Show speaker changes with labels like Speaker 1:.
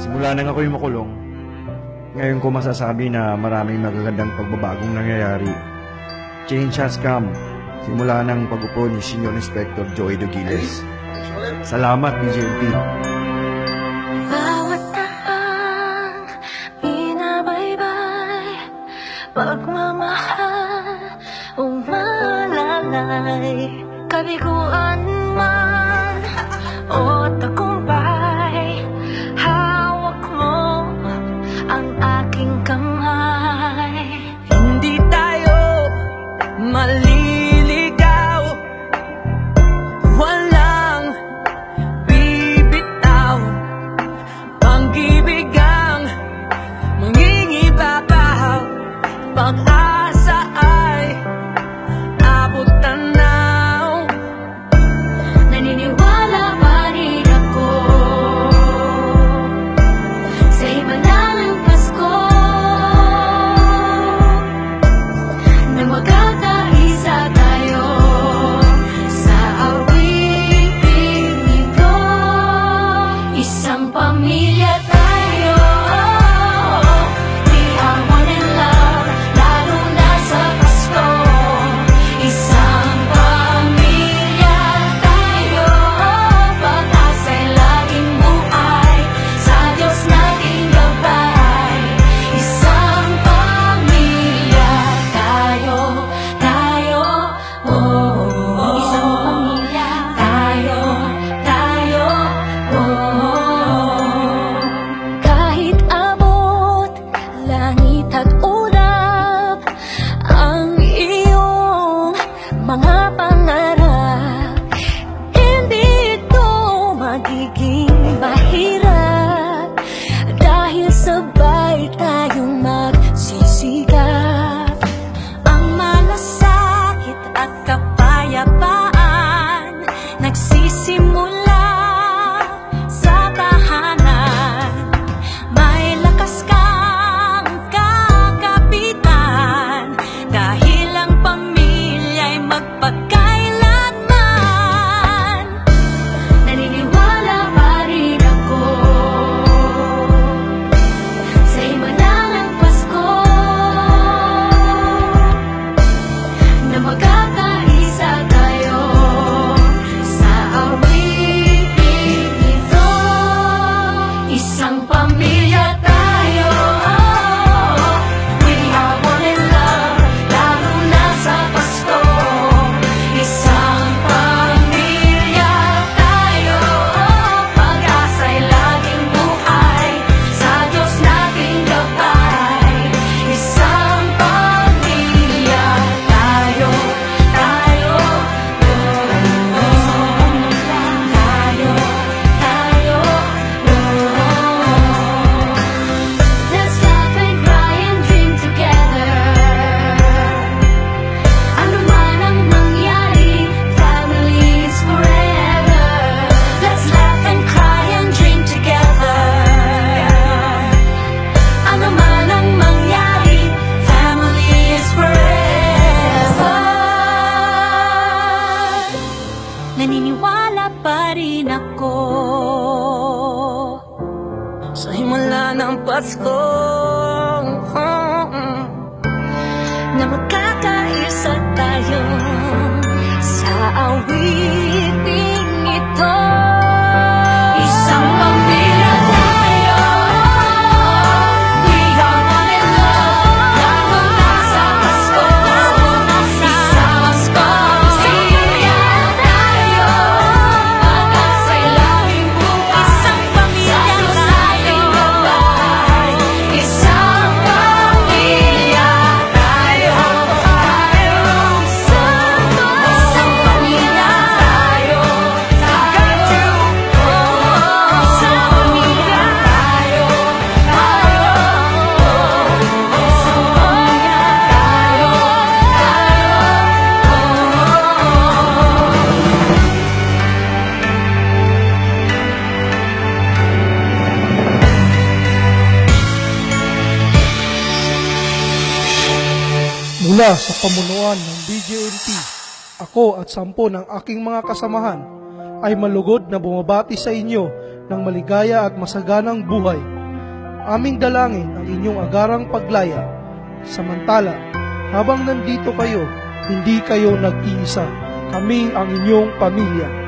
Speaker 1: Simula nang ako'y makulong, ngayon ko masasabi na maraming magagandang pagbabagong nangyayari. Change has come simula ng pag-upo ni Senior Inspector Joey Dugiles. Salamat, BJMP.
Speaker 2: Bawat taang binabaybay, pagmamahal, umalalay, kabiguan man o tagumpay, hawak mo ang aking kamay. Hindi tayo maliligaw, walang bibitaw, pag-ibig ang mangingibabaw, pag-asa ay abot tanaw. Naniniwala pa rin ako sa iba na ng Pasko, na magkakaisa tayo sa awiting ito. Isang pamilya tayo, we are one in love, lalo na sa Pasko. Isang pamilya tayo, pag-asa'y laging buhay, sa Diyos nating gabay. Isang pamilya tayo, oh. Isang pamilya tayo, oh. Kahit abot langit at ulap ang iyong mga pangarap, hindi ito magiging mahirap, dahil sabay tayong magsisikap. Ang malasakit at kapayapaan nagsisimula sa tahanan. May lakas kang kakapitan, dahil ang pamilya'y magpagkailanman. Naniniwala pa rin ako sa iba na ng Pasko, na magkakaisa tayo sa awiting ito. Isang pamilya tayo, we are one in love, lalo na sa Pasko. Isang pamilya tayo, pag-asa'y laging buhay, sa Diyos nating gabay. Isang pamilya tayo, oh. Let's laugh and cry and dream together. Ano man ang mangyari, family is forever. Let's laugh and cry and dream together. Ano man ang mangyari, family is forever. Naniniwala pa rin ako sa himala ng Pasko, na magkakaisa tayo sa awiting ito. Isang pamilya tayo, we are one in love, lalo na sa Pasko. Isang pamilya tayo, pag-asa'y laging buhay, sa Diyos nating gabay. Isang pamilya tayo, isang pamilya tayo,
Speaker 3: Mula sa pamunuan ng BJMP, ako at 10 ng aking mga kasamahan ay malugod na bumabati sa inyo ng maligaya at masaganang buhay. Aming dalangin ang inyong agarang paglaya. Samantala, habang nandito kayo, hindi kayo nag-iisa. Kami ang inyong pamilya.